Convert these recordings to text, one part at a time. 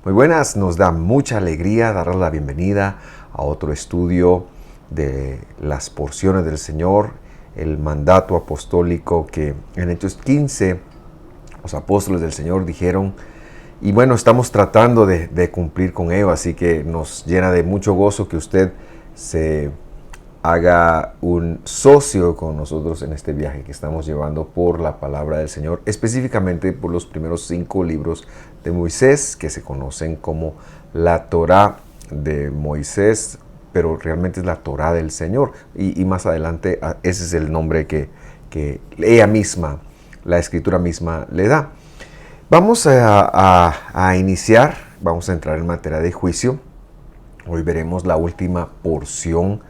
Muy buenas, nos da mucha alegría darles la bienvenida a otro estudio de las porciones del Señor, el mandato apostólico que en Hechos 15 los apóstoles del Señor dijeron. Y bueno, estamos tratando de cumplir con ello, así que nos llena de mucho gozo que usted se haga un socio con nosotros en este viaje que estamos llevando por la palabra del Señor, específicamente por los primeros 5 libros de Moisés, que se conocen como la Torá de Moisés, pero realmente es la Torá del Señor. Y más adelante ese es el nombre que ella misma, la escritura misma, le da. Vamos a iniciar, vamos a entrar en materia de juicio. Hoy veremos la última porción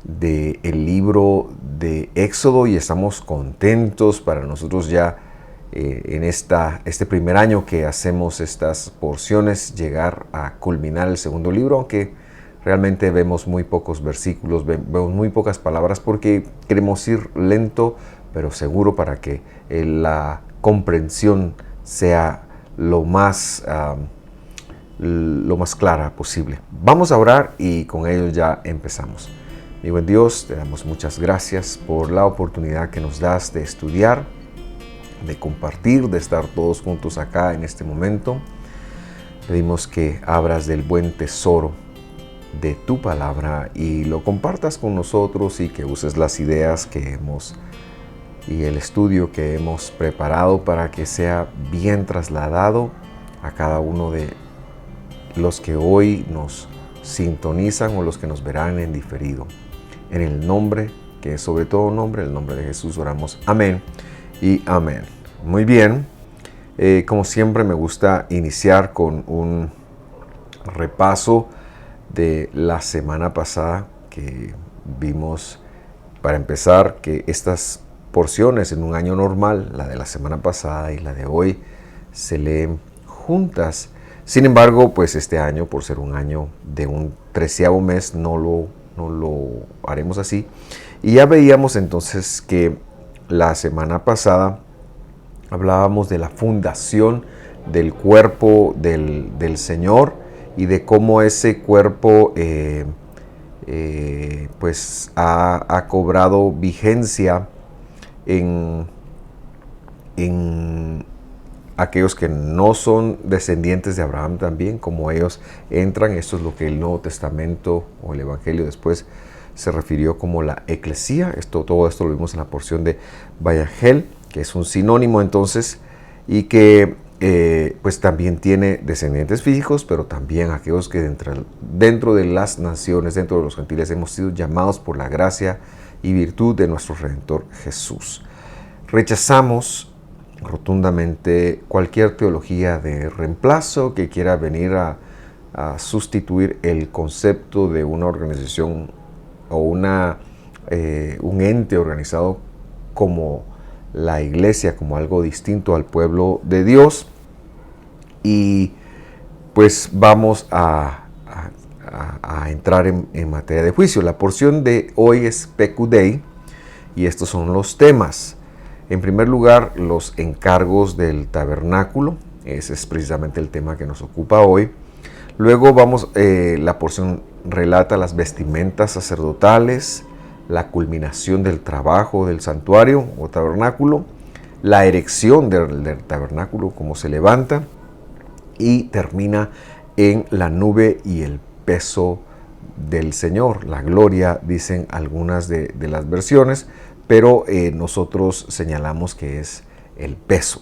del libro de Éxodo y estamos contentos para nosotros ya en este primer año que hacemos estas porciones llegar a culminar el segundo libro, aunque realmente vemos muy pocos versículos, vemos muy pocas palabras porque queremos ir lento pero seguro para que la comprensión sea lo más clara posible. Vamos a orar y con ello ya empezamos. Mi buen Dios, te damos muchas gracias por la oportunidad que nos das de estudiar, de compartir, de estar todos juntos acá en este momento. Pedimos que abras del buen tesoro de tu palabra y lo compartas con nosotros y que uses las ideas que hemos y el estudio que hemos preparado para que sea bien trasladado a cada uno de los que hoy nos sintonizan o los que nos verán en diferido. En el nombre, que es sobre todo nombre, el nombre de Jesús oramos. Amén y amén. Muy bien. Como siempre me gusta iniciar con un repaso de la semana pasada que vimos, para empezar, que estas porciones en un año normal, la de la semana pasada y la de hoy, se leen juntas. Sin embargo, pues este año, por ser un año de un 13º mes, no lo haremos así. Y ya veíamos entonces que la semana pasada hablábamos de la fundación del cuerpo del Señor y de cómo ese cuerpo pues ha cobrado vigencia en aquellos que no son descendientes de Abraham también, como ellos entran. Esto es lo que el Nuevo Testamento o el Evangelio después se refirió como la eclesía. Todo esto lo vimos en la porción de Vayagel, que es un sinónimo entonces, y que pues también tiene descendientes físicos, pero también aquellos que dentro de las naciones, dentro de los gentiles, hemos sido llamados por la gracia y virtud de nuestro Redentor Jesús. Rechazamos rotundamente cualquier teología de reemplazo que quiera venir a sustituir el concepto de una organización o un ente organizado como la iglesia, como algo distinto al pueblo de Dios. Y pues vamos a entrar en materia de juicio. La porción de hoy es Pecudei y estos son los temas. En primer lugar, los encargos del tabernáculo. Ese es precisamente el tema que nos ocupa hoy. Luego la porción relata las vestimentas sacerdotales, la culminación del trabajo del santuario o tabernáculo, la erección del tabernáculo, cómo se levanta, y termina en la nube y el peso del Señor. La gloria, dicen algunas de las versiones, pero nosotros señalamos que es el peso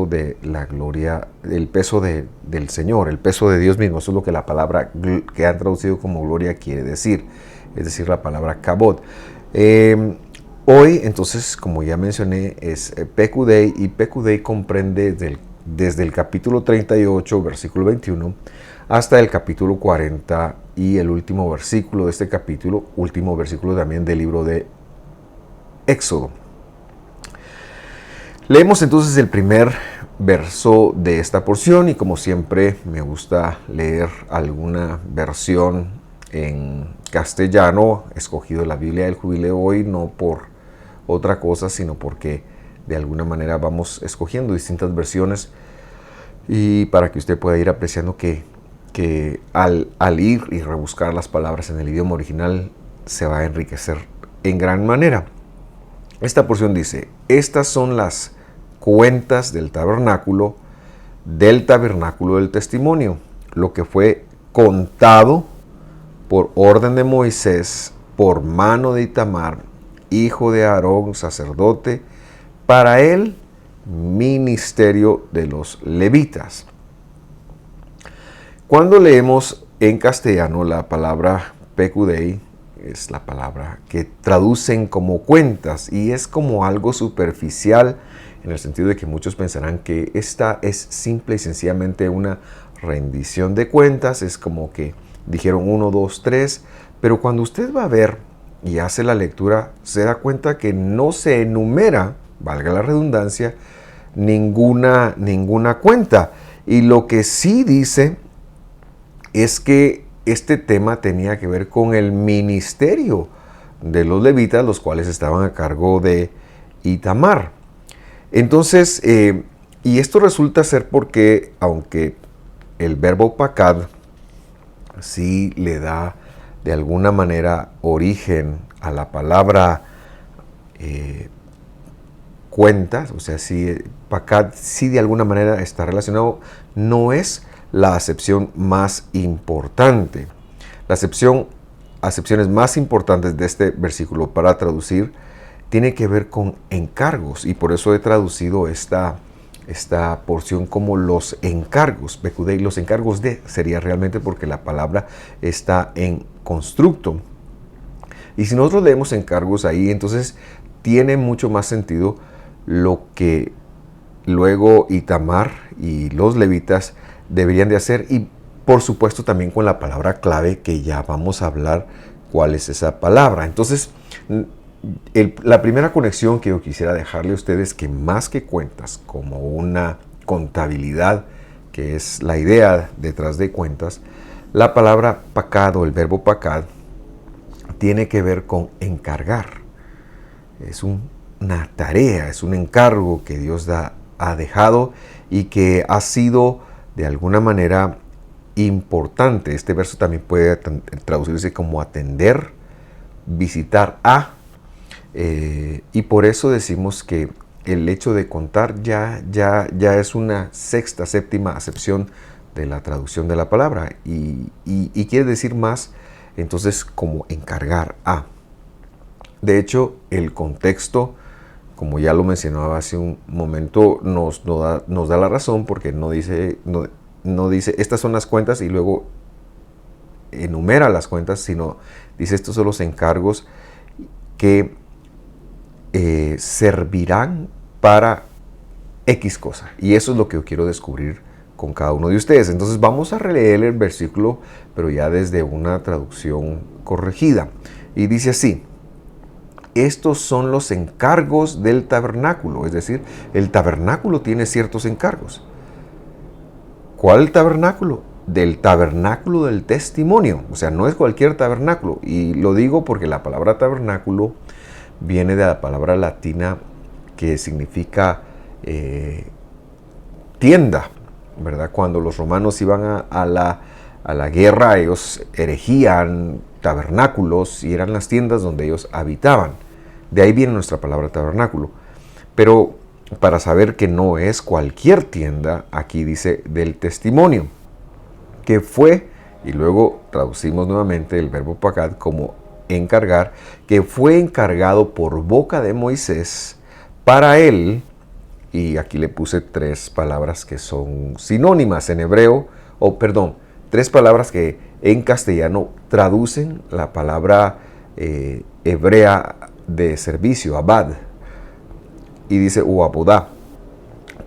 de la gloria, el peso del Señor, el peso de Dios mismo. Eso es lo que la palabra que han traducido como gloria quiere decir, es decir, la palabra kabod. Hoy, entonces, como ya mencioné, es Pecudei, y Pecudei comprende desde el capítulo 38, versículo 21, hasta el capítulo 40 y el último versículo de este capítulo, último versículo también del libro de Éxodo. Leemos entonces el primer verso de esta porción y como siempre me gusta leer alguna versión en castellano. He escogido la Biblia del Jubileo hoy no por otra cosa, sino porque de alguna manera vamos escogiendo distintas versiones y para que usted pueda ir apreciando que al ir y rebuscar las palabras en el idioma original se va a enriquecer en gran manera. Esta porción dice: estas son las cuentas del tabernáculo del testimonio, lo que fue contado por orden de Moisés, por mano de Itamar, hijo de Aarón, sacerdote, para el ministerio de los levitas. Cuando leemos en castellano la palabra pecudei, es la palabra que traducen como cuentas, y es como algo superficial en el sentido de que muchos pensarán que esta es simple y sencillamente una rendición de cuentas, es como que dijeron 1, 2, 3, pero cuando usted va a ver y hace la lectura, se da cuenta que no se enumera, valga la redundancia, ninguna cuenta. Y lo que sí dice es que este tema tenía que ver con el ministerio de los levitas, los cuales estaban a cargo de Itamar. Entonces, y esto resulta ser porque, aunque el verbo pakad sí le da de alguna manera origen a la palabra cuentas, o sea, si pakad sí de alguna manera está relacionado, no es la acepción más importante. Las acepciones más importantes de este versículo para traducir tiene que ver con encargos, y por eso he traducido esta porción como los encargos. Pecudei, los encargos de, sería realmente porque la palabra está en constructo. Y si nosotros leemos encargos ahí, entonces tiene mucho más sentido lo que luego Itamar y los levitas deberían de hacer, y por supuesto también con la palabra clave que ya vamos a hablar cuál es esa palabra. Entonces, la primera conexión que yo quisiera dejarle a ustedes, que más que cuentas, como una contabilidad, que es la idea detrás de cuentas, la palabra pakad o el verbo pakad tiene que ver con encargar. Es una tarea, es un encargo que Dios ha dejado y que ha sido de alguna manera importante. Este verso también puede traducirse como atender, visitar a, y por eso decimos que el hecho de contar ya es una sexta, séptima acepción de la traducción de la palabra, y quiere decir más, entonces, como encargar a. De hecho, el contexto, como ya lo mencionaba hace un momento, nos da la razón, porque no dice estas son las cuentas y luego enumera las cuentas, sino dice estos son los encargos que servirán para X cosa. Y eso es lo que yo quiero descubrir con cada uno de ustedes. Entonces vamos a releer el versículo, pero ya desde una traducción corregida. Y dice así: estos son los encargos del tabernáculo. Es decir, el tabernáculo tiene ciertos encargos. ¿Cuál tabernáculo? Del tabernáculo del testimonio. O sea, no es cualquier tabernáculo. Y lo digo porque la palabra tabernáculo viene de la palabra latina que significa tienda, ¿verdad? Cuando los romanos iban a la guerra, ellos erigían tabernáculos y eran las tiendas donde ellos habitaban. De ahí viene nuestra palabra tabernáculo. Pero para saber que no es cualquier tienda, aquí dice del testimonio, que fue, y luego traducimos nuevamente el verbo pakad como encargar, que fue encargado por boca de Moisés para él, y aquí le puse tres palabras que son sinónimas en hebreo, tres palabras que en castellano traducen la palabra hebrea de servicio, abad, y dice abodá.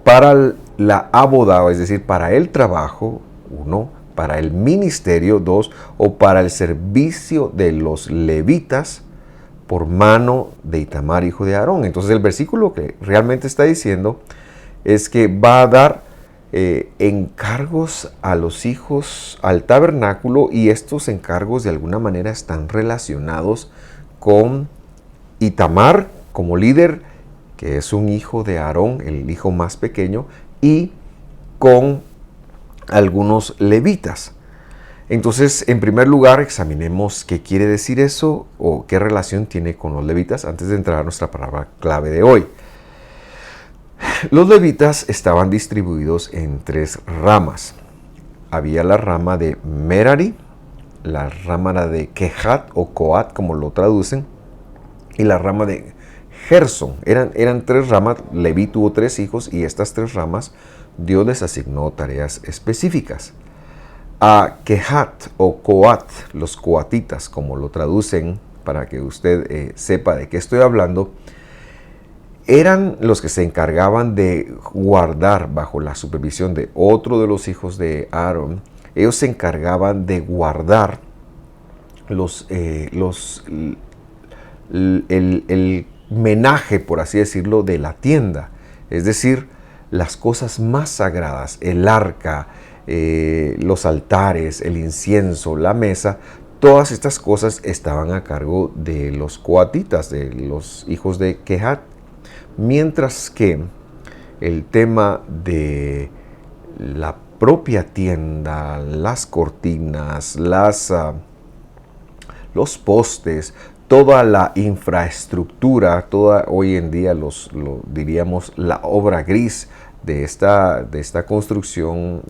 Para la abodá, es decir, para el trabajo, 1, para el ministerio, 2, o para el servicio de los levitas por mano de Itamar, hijo de Aarón. Entonces el versículo que realmente está diciendo es que va a dar encargos a los hijos, al tabernáculo, y estos encargos de alguna manera están relacionados con Itamar como líder, que es un hijo de Aarón, el hijo más pequeño, y con algunos levitas. Entonces, en primer lugar, examinemos qué quiere decir eso o qué relación tiene con los levitas antes de entrar a nuestra palabra clave de hoy. Los levitas estaban distribuidos en 3 ramas. Había la rama de Merari, la rama de Kehat o Coat, como lo traducen, y la rama de Gerson. Eran 3 ramas. Leví tuvo 3 hijos y estas 3 ramas Dios les asignó tareas específicas. A Kehat o Coat, los coatitas, como lo traducen, para que usted sepa de qué estoy hablando, eran los que se encargaban de guardar bajo la supervisión de otro de los hijos de Aarón. Ellos se encargaban de guardar el menaje, por así decirlo, de la tienda. Es decir, las cosas más sagradas, el arca, los altares, el incienso, la mesa, todas estas cosas estaban a cargo de los coatitas, de los hijos de Kehat. Mientras que el tema de la propia tienda, las cortinas, los postes, toda la infraestructura, toda hoy en día diríamos la obra gris de esta construcción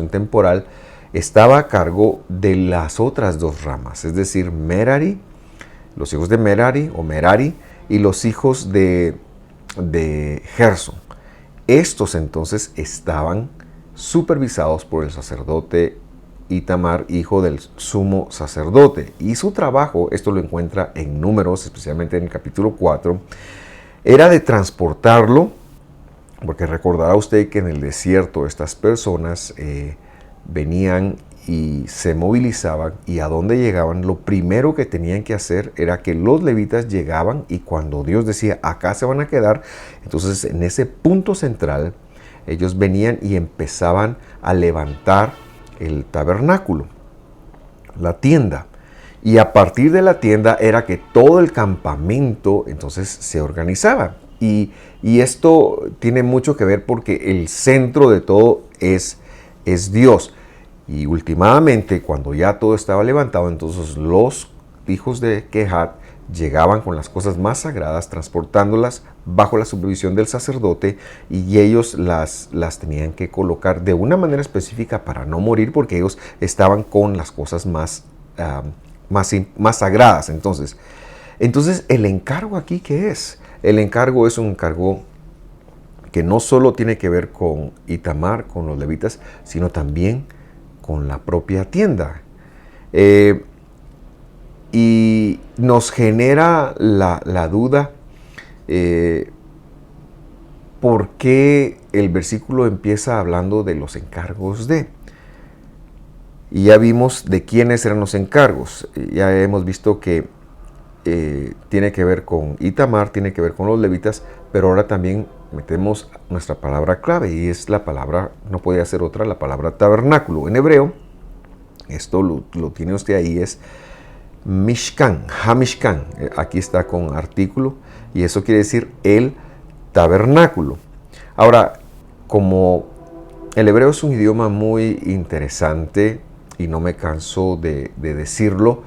temporal, estaba a cargo de las otras 2 ramas, es decir, Merari, los hijos de Merari o Merari y los hijos de Gerson. Estos entonces estaban supervisados por el sacerdote Itamar, hijo del sumo sacerdote. Y su trabajo, esto lo encuentra en Números, especialmente en el capítulo 4, era de transportarlo, porque recordará usted que en el desierto estas personas venían y se movilizaban, y a donde llegaban, lo primero que tenían que hacer era que los levitas llegaban, y cuando Dios decía, acá se van a quedar, entonces en ese punto central, ellos venían y empezaban a levantar el tabernáculo, la tienda. Y a partir de la tienda era que todo el campamento entonces se organizaba. Y esto tiene mucho que ver porque el centro de todo es Dios. Y últimamente, cuando ya todo estaba levantado, entonces los hijos de Kehat llegaban con las cosas más sagradas, transportándolas bajo la supervisión del sacerdote, y ellos las tenían que colocar de una manera específica para no morir, porque ellos estaban con las cosas más sagradas. Entonces, el encargo aquí, ¿qué es? El encargo es un encargo que no solo tiene que ver con Itamar, con los levitas, sino también con la propia tienda. Y nos genera la duda, ¿por qué el versículo empieza hablando de los encargos de? Y ya vimos de quiénes eran los encargos. Ya hemos visto que tiene que ver con Itamar, tiene que ver con los levitas, pero ahora también metemos nuestra palabra clave, y es la palabra, no puede ser otra, la palabra tabernáculo. En hebreo, esto lo tiene usted ahí, es Mishkan, Hamishkan. Aquí está con artículo, y eso quiere decir el tabernáculo. Ahora, como el hebreo es un idioma muy interesante, y no me canso de decirlo,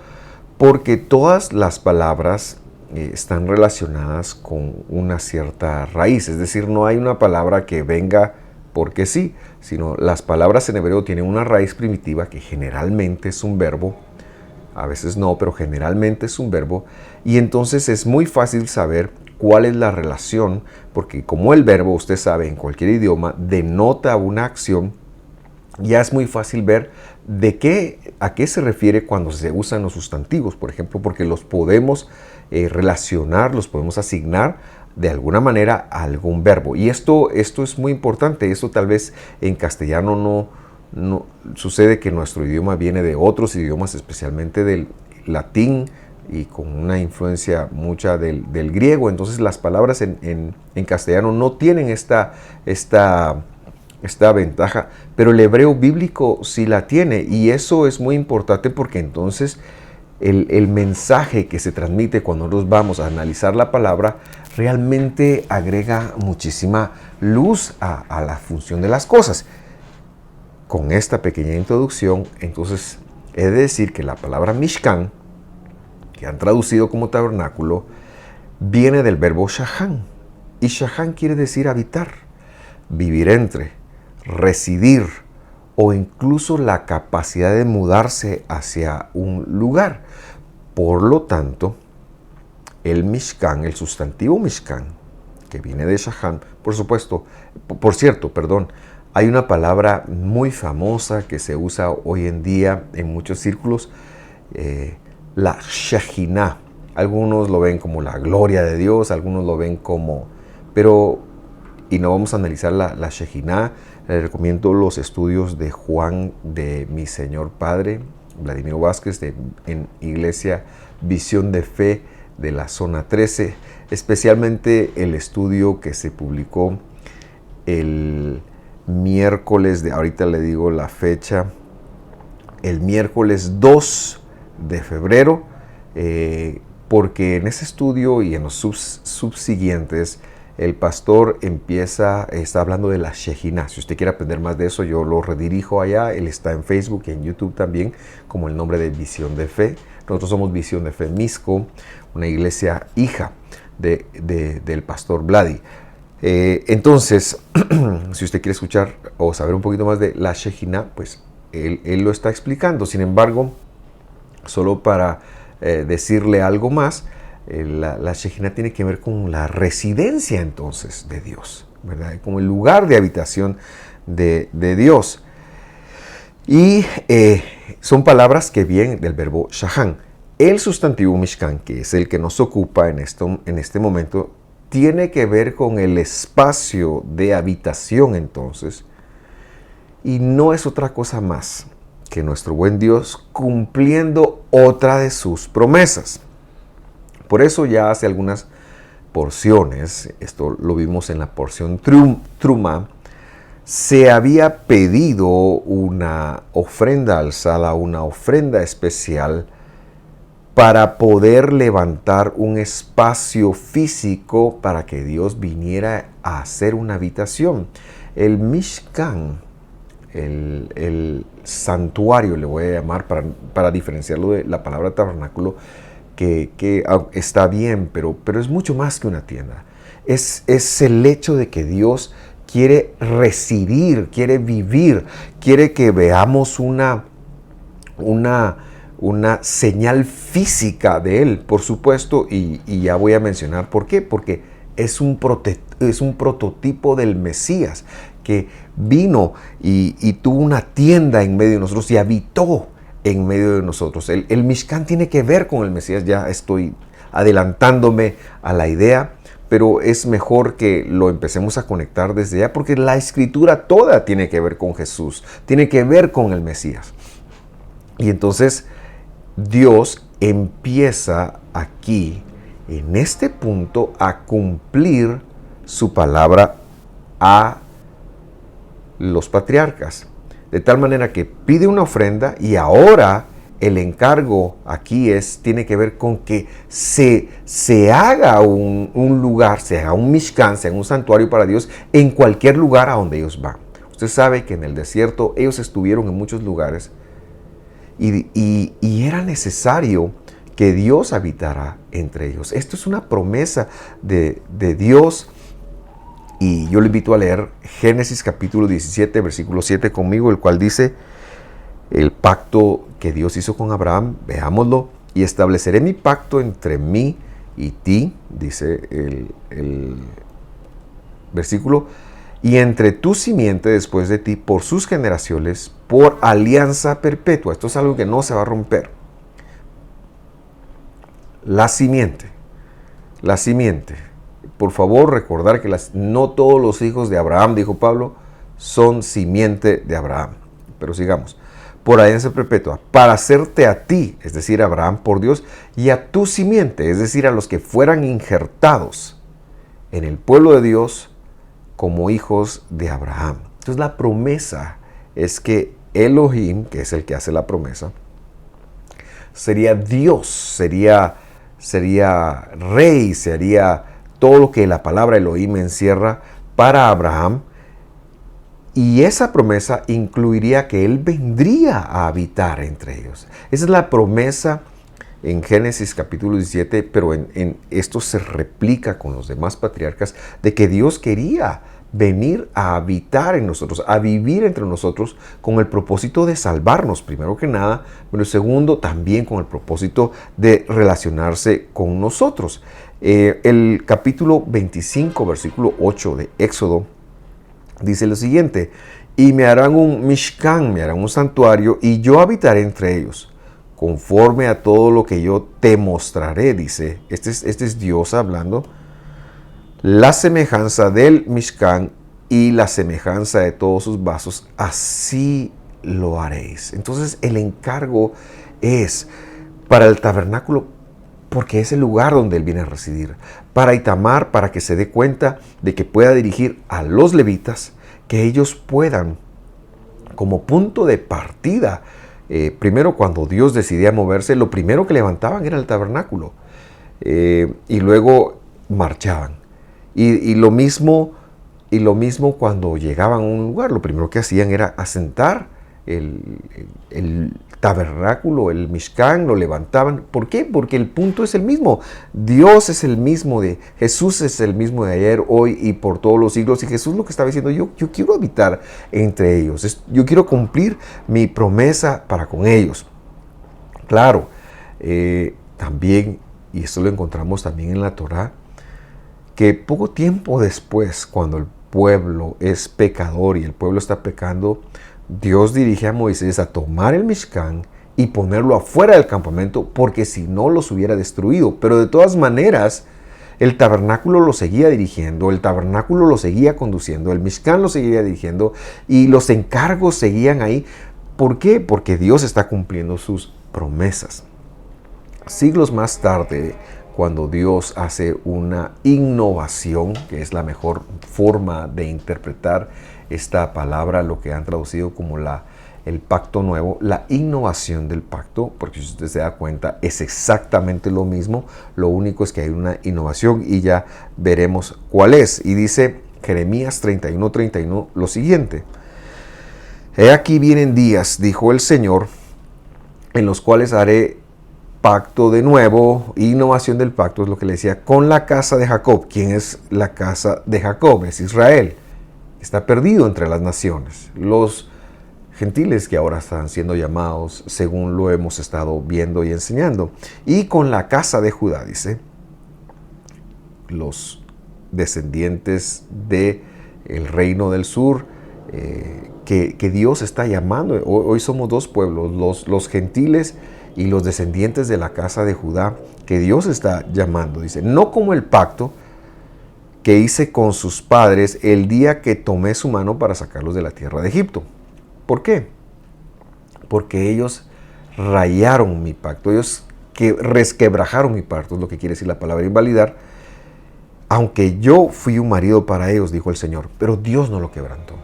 porque todas las palabras están relacionadas con una cierta raíz. Es decir, no hay una palabra que venga porque sí, sino las palabras en hebreo tienen una raíz primitiva que generalmente es un verbo, a veces no, pero generalmente es un verbo, y entonces es muy fácil saber cuál es la relación, porque como el verbo, usted sabe, en cualquier idioma denota una acción, ya es muy fácil ver a qué se refiere cuando se usan los sustantivos, por ejemplo, porque los podemos relacionar, los podemos asignar de alguna manera a algún verbo. Y esto es muy importante. Esto tal vez en castellano no sucede, que nuestro idioma viene de otros idiomas, especialmente del latín, y con una influencia mucha del griego. Entonces las palabras en castellano no tienen esta ventaja, pero el hebreo bíblico sí la tiene, y eso es muy importante, porque entonces el mensaje que se transmite cuando nos vamos a analizar la palabra realmente agrega muchísima luz a la función de las cosas. con esta pequeña introducción, entonces he de decir que la palabra Mishkan, que han traducido como tabernáculo, viene del verbo shahan. Y shahan quiere decir habitar, vivir entre, residir o incluso la capacidad de mudarse hacia un lugar. Por lo tanto, el Mishkan, el sustantivo Mishkan, que viene de shahan, por cierto, hay una palabra muy famosa que se usa hoy en día en muchos círculos, la Shejinah. Algunos lo ven como la gloria de Dios, algunos lo ven como... y no vamos a analizar la Shejinah. Les recomiendo los estudios de Juan de Mi Señor Padre, Vladimir Vázquez, en Iglesia Visión de Fe de la Zona 13, especialmente el estudio que se publicó el miércoles, ahorita le digo la fecha, el miércoles 2 de febrero, porque en ese estudio y en los subsiguientes, el pastor está hablando de la Shejinah. Si usted quiere aprender más de eso, yo lo redirijo allá. Él está en Facebook y en YouTube también, como el nombre de Visión de Fe. Nosotros somos Visión de Fe Misco, una iglesia hija del pastor Vladi. Entonces, si usted quiere escuchar o saber un poquito más de la Shejinah, pues él lo está explicando. Sin embargo, solo para decirle algo más, la Shejinah tiene que ver con la residencia entonces de Dios, ¿verdad? Como el lugar de habitación de Dios. Y son palabras que vienen del verbo shahan. El sustantivo Mishkan, que es el que nos ocupa en este momento, tiene que ver con el espacio de habitación entonces, y no es otra cosa más que nuestro buen Dios cumpliendo otra de sus promesas. Por eso ya hace algunas porciones, esto lo vimos en la porción Truma, se había pedido una ofrenda alzada, una ofrenda especial para poder levantar un espacio físico para que Dios viniera a hacer una habitación. El Mishkan, el santuario, le voy a llamar para diferenciarlo de la palabra tabernáculo, que está bien, pero es mucho más que una tienda. Es el hecho de que Dios quiere residir, quiere vivir, quiere que veamos una señal física de Él, por supuesto, y ya voy a mencionar por qué. Porque es un prototipo del Mesías que vino y tuvo una tienda en medio de nosotros y habitó en medio de nosotros. El Mishkan tiene que ver con el Mesías. Ya estoy adelantándome a la idea, pero es mejor que lo empecemos a conectar desde ya, porque la escritura toda tiene que ver con Jesús, tiene que ver con el Mesías. Y entonces Dios empieza aquí, en este punto, a cumplir su palabra a los patriarcas. De tal manera que pide una ofrenda y ahora el encargo aquí tiene que ver con que se haga un lugar, se haga un Mishkan, se haga un santuario para Dios en cualquier lugar a donde ellos van. Usted sabe que en el desierto ellos estuvieron en muchos lugares y era necesario que Dios habitara entre ellos. Esto es una promesa de Dios. Y yo le invito a leer Génesis capítulo 17, versículo 7 conmigo, el cual dice, el pacto que Dios hizo con Abraham, veámoslo, y estableceré mi pacto entre mí y ti, dice el versículo, y entre tu simiente después de ti, por sus generaciones, por alianza perpetua. Esto es algo que no se va a romper. La simiente. Por favor, recordar que no todos los hijos de Abraham, dijo Pablo, son simiente de Abraham. Pero sigamos. Por alianza perpetua, para hacerte a ti, es decir, a Abraham por Dios, y a tu simiente, es decir, a los que fueran injertados en el pueblo de Dios como hijos de Abraham. Entonces la promesa es que Elohim, que es el que hace la promesa, sería Dios, sería rey, sería todo lo que la palabra Elohim encierra para Abraham, Y esa promesa incluiría que Él vendría a habitar entre ellos. Esa es la promesa en Génesis capítulo 17, pero en esto se replica con los demás patriarcas, de que Dios quería venir a habitar en nosotros, a vivir entre nosotros con el propósito de salvarnos, primero que nada, pero segundo, también con el propósito de relacionarse con nosotros. El capítulo 25, versículo 8 de Éxodo, dice lo siguiente: y me harán un mishkan, me harán un santuario, y yo habitaré entre ellos, conforme a todo lo que yo te mostraré, dice. Este es Dios hablando. La semejanza del mishkan y la semejanza de todos sus vasos, así lo haréis. Entonces el encargo es para el tabernáculo, porque es el lugar donde Él viene a residir. Para Itamar, para que se dé cuenta de que pueda dirigir a los levitas, que ellos puedan, como punto de partida, primero cuando Dios decidía moverse, lo primero que levantaban era el tabernáculo. Y luego marchaban. Y lo mismo cuando llegaban a un lugar, lo primero que hacían era asentar el tabernáculo, el mishkan, lo levantaban. ¿Por qué? Porque el punto es el mismo. Dios es el mismo, Jesús es el mismo de ayer, hoy y por todos los siglos. Y Jesús lo que estaba diciendo: yo quiero habitar entre ellos. Yo quiero cumplir mi promesa para con ellos. Claro, también, y esto lo encontramos también en la Torá, que poco tiempo después, cuando el pueblo es pecador y el pueblo está pecando, Dios dirige a Moisés a tomar el Mishkan y ponerlo afuera del campamento, porque si no los hubiera destruido. Pero de todas maneras, el tabernáculo lo seguía dirigiendo, el tabernáculo lo seguía conduciendo, el Mishkan lo seguía dirigiendo y los encargos seguían ahí. ¿Por qué? Porque Dios está cumpliendo sus promesas. Siglos más tarde, cuando Dios hace una innovación, que es la mejor forma de interpretar esta palabra, lo que han traducido como el pacto nuevo, la innovación del pacto, porque si usted se da cuenta es exactamente lo mismo, lo único es que hay una innovación y ya veremos cuál es. Y dice Jeremías 31:31 lo siguiente: he aquí vienen días, dijo el Señor, en los cuales haré pacto de nuevo. Innovación del pacto es lo que le decía, con la casa de Jacob. ¿Quién es la casa de Jacob? Es Israel. Está perdido entre las naciones. Los gentiles que ahora están siendo llamados, según lo hemos estado viendo y enseñando. Y con la casa de Judá, dice, los descendientes del reino del sur, que Dios está llamando. Hoy somos dos pueblos, los gentiles y los descendientes de la casa de Judá, que Dios está llamando. Dice, no como el pacto que hice con sus padres el día que tomé su mano para sacarlos de la tierra de Egipto. ¿Por qué? Porque ellos rayaron mi pacto, ellos que resquebrajaron mi pacto, es lo que quiere decir la palabra invalidar. Aunque yo fui un marido para ellos, dijo el Señor, pero Dios no lo quebrantó.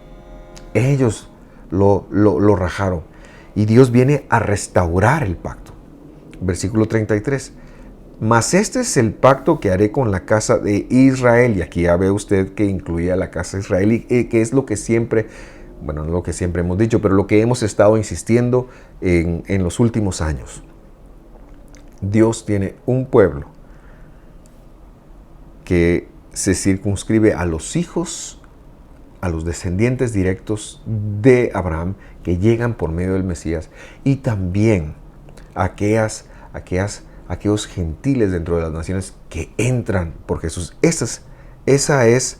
Ellos lo rajaron. Y Dios viene a restaurar el pacto. Versículo 33. Mas este es el pacto que haré con la casa de Israel. Y aquí ya ve usted que incluye a la casa de Israel, y que es lo que siempre, bueno, no lo que siempre hemos dicho, pero lo que hemos estado insistiendo en los últimos años. Dios tiene un pueblo que se circunscribe a los hijos, a los descendientes directos de Abraham, que llegan por medio del Mesías, y también a aquellos gentiles dentro de las naciones que entran por Jesús. Esa es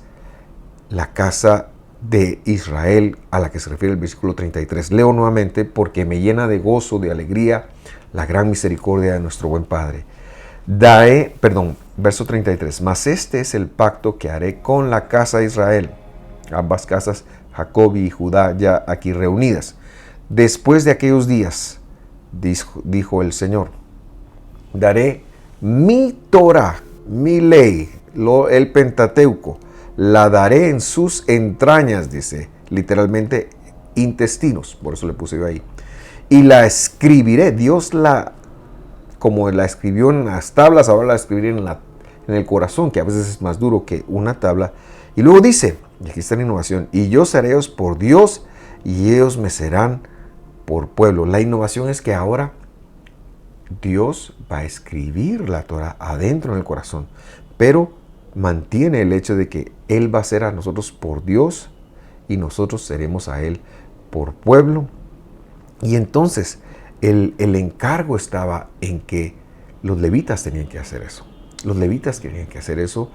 la casa de Israel a la que se refiere el versículo 33. Leo nuevamente: porque me llena de gozo, de alegría, la gran misericordia de nuestro buen Padre. Verso 33. Mas este es el pacto que haré con la casa de Israel. Ambas casas, Jacob y Judá, ya aquí reunidas. Después de aquellos días, dijo el Señor, daré mi Torah, mi ley, el Pentateuco, la daré en sus entrañas, dice, literalmente intestinos, por eso le puse yo ahí. Y la escribiré, Dios como la escribió en las tablas, ahora la escribiré en el corazón, que a veces es más duro que una tabla. Y luego dice, Y aquí está la innovación. Y yo seré ellos por Dios y ellos me serán por pueblo. La innovación es que ahora Dios va a escribir la Torah adentro en el corazón, pero mantiene el hecho de que Él va a ser a nosotros por Dios y nosotros seremos a Él por pueblo. Y entonces el encargo estaba en que los levitas tenían que hacer eso. Los levitas tenían que hacer eso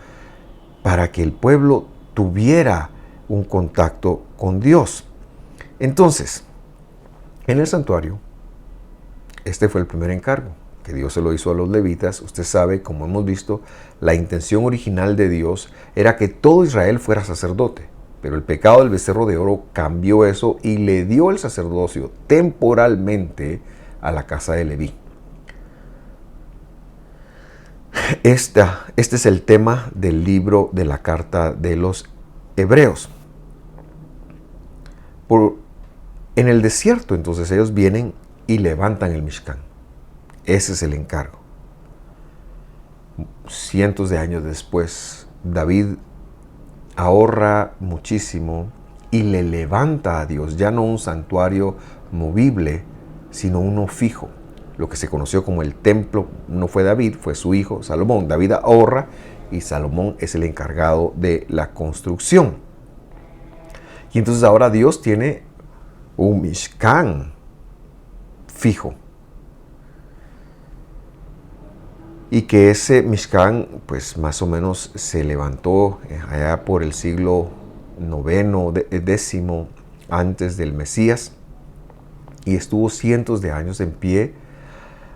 para que el pueblo tuviera un contacto con Dios. Entonces, en el santuario, este fue el primer encargo que Dios se lo hizo a los levitas. Usted sabe, como hemos visto, la intención original de Dios era que todo Israel fuera sacerdote. Pero el pecado del becerro de oro cambió eso y le dio el sacerdocio temporalmente a la casa de Leví. Este es el tema del libro de la carta de los Hebreos. En el desierto, entonces, ellos vienen y levantan el Mishkan. Ese es el encargo. Cientos de años después, David ahorra muchísimo y le levanta a Dios, ya no un santuario movible, sino uno fijo. Lo que se conoció como el templo no fue David, fue su hijo Salomón. David ahorra y Salomón es el encargado de la construcción. Y entonces ahora Dios tiene un Mishkan fijo. Y que ese Mishkan, pues más o menos se levantó allá por el siglo IX, X antes del Mesías, y estuvo cientos de años en pie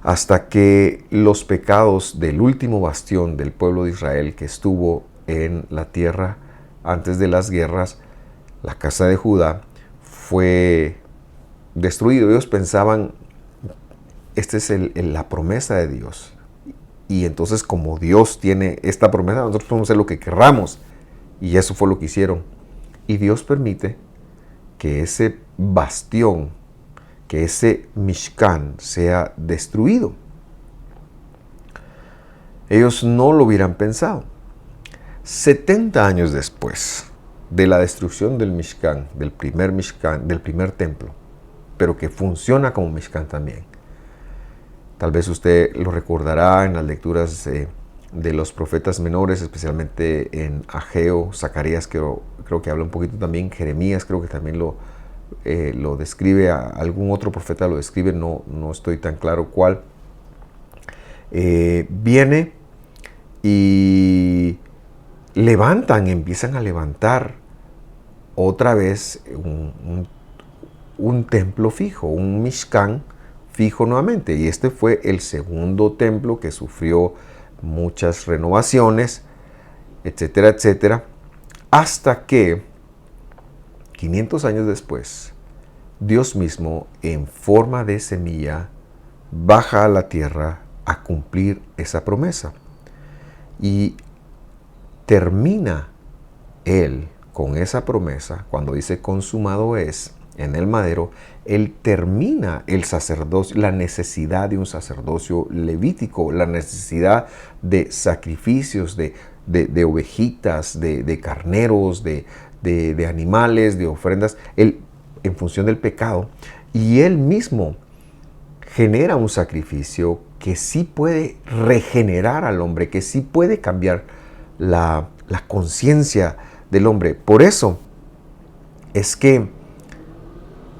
hasta que los pecados del último bastión del pueblo de Israel que estuvo en la tierra antes de las guerras, la casa de Judá, fue destruido. Ellos pensaban, esta es la promesa de Dios. Y entonces, como Dios tiene esta promesa, nosotros podemos hacer lo que querramos. Y eso fue lo que hicieron. Y Dios permite que ese bastión, que ese Mishkan sea destruido. Ellos no lo hubieran pensado. 70 años después de la destrucción del Mishkan, del primer templo, pero que funciona como Mishkan también. Tal vez usted lo recordará en las lecturas de los profetas menores, especialmente en Ageo, Zacarías, creo que habla un poquito también, Jeremías creo que también lo describe, algún otro profeta lo describe, no estoy tan claro cuál. Viene y empiezan a levantar otra vez un templo fijo, un Mishkan fijo nuevamente. Y este fue el segundo templo que sufrió muchas renovaciones, etcétera, etcétera, hasta que 500 años después, Dios mismo, en forma de semilla, baja a la tierra a cumplir esa promesa. Y termina Él con esa promesa, cuando dice consumado es, en el madero, Él termina el sacerdocio, la necesidad de un sacerdocio levítico, la necesidad de sacrificios, de ovejitas, de carneros, de animales, de ofrendas, Él, en función del pecado. Y Él mismo genera un sacrificio que sí puede regenerar al hombre, que sí puede cambiar la conciencia del hombre. Por eso es que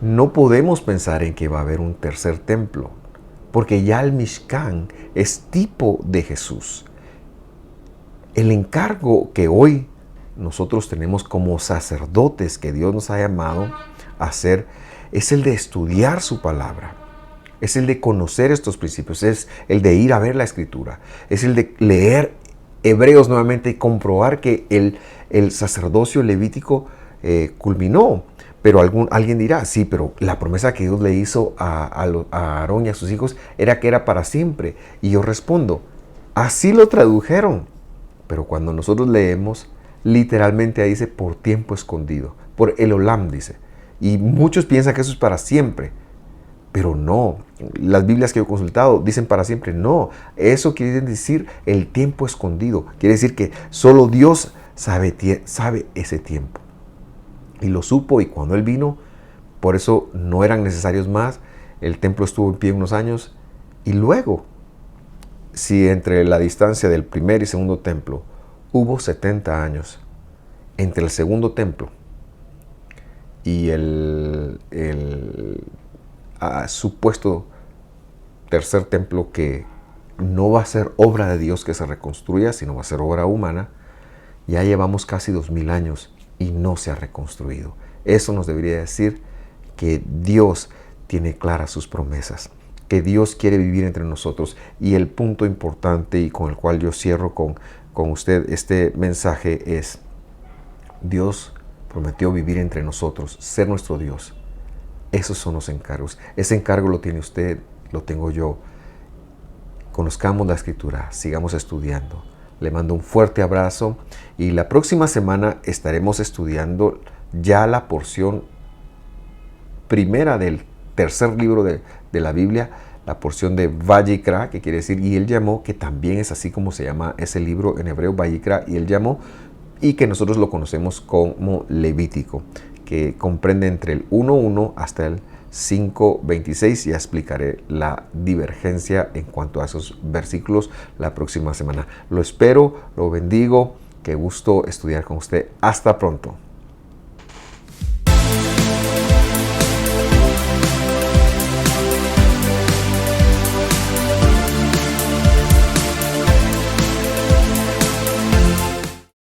no podemos pensar en que va a haber un tercer templo, porque ya el Mishkan es tipo de Jesús. El encargo que hoy nosotros tenemos como sacerdotes que Dios nos ha llamado a hacer es el de estudiar su palabra, es el de conocer estos principios, es el de ir a ver la Escritura, es el de leer Hebreos nuevamente y comprobar que el sacerdocio levítico culminó. Pero alguien dirá, sí, pero la promesa que Dios le hizo a Aarón y a sus hijos era que era para siempre. Y yo respondo, así lo tradujeron. Pero cuando nosotros leemos, literalmente ahí dice por tiempo escondido, por el Olam dice. Y muchos piensan que eso es para siempre. Pero no, las Biblias que yo he consultado dicen para siempre. No, eso quiere decir el tiempo escondido. Quiere decir que solo Dios sabe ese tiempo. y lo supo, y cuando él vino, por eso no eran necesarios más. El templo estuvo en pie unos años, y luego, si entre la distancia del primer y segundo templo hubo 70 años, entre el segundo templo y el supuesto tercer templo, que no va a ser obra de Dios que se reconstruya, sino va a ser obra humana, ya llevamos casi 2000 años y no se ha reconstruido. Eso nos debería decir que Dios tiene claras sus promesas, que Dios quiere vivir entre nosotros. Y el punto importante, y con el cual yo cierro con usted este mensaje, es: Dios prometió vivir entre nosotros, ser nuestro Dios. Esos son los encargos. Ese encargo lo tiene usted, lo tengo yo. Conozcamos la Escritura, sigamos estudiando. Le mando un fuerte abrazo, y la próxima semana estaremos estudiando ya la porción primera del tercer libro de la Biblia, la porción de Vayikra, que quiere decir y él llamó, que también es así como se llama ese libro en hebreo, Vayikra, y él llamó, y que nosotros lo conocemos como Levítico, que comprende entre el 1:1 hasta el 5:26. Ya explicaré la divergencia en cuanto a esos versículos la próxima semana. Lo espero, lo bendigo. Qué gusto estudiar con usted. Hasta pronto.